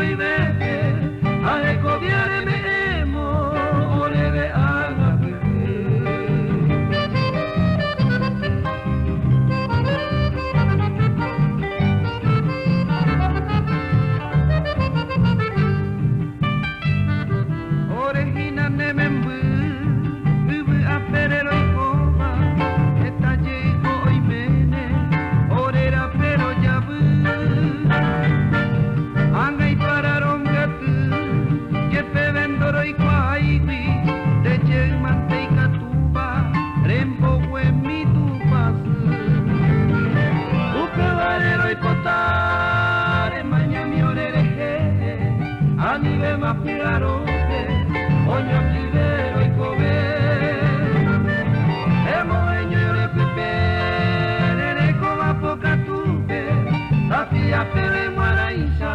y bebe, a recobiare me emo, orebe aga orejina ne membu, ubu aperero y coba, esta llegó y mene, orera pero ya bu. Angai pararon gatu, jepe vendoro y kwaiwi, teche manteiga tuba, rembo mi tu pasu. Upe valero y potare, mañami orereje, anive ma pigarote, oño libero y cobe. Emo eño y ore pepe, nene coma poca tuve, tapia pere maraisa.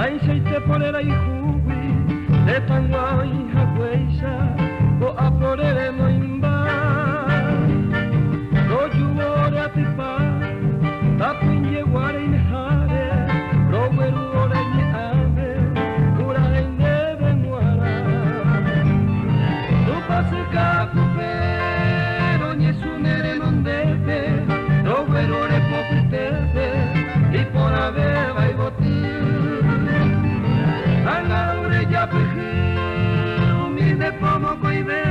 Ai sei te porera i huwi, te tangwa i hagweisa, go aporere no imba. Go juore atipa, tapinje ware inhare, roweru ore ni ame, ura neve muara. Tu pase kakupero, nyesunere non deve, roweru ore popiteve, i por aveva i voti. Anga ure ya peje, umide pomo koibe.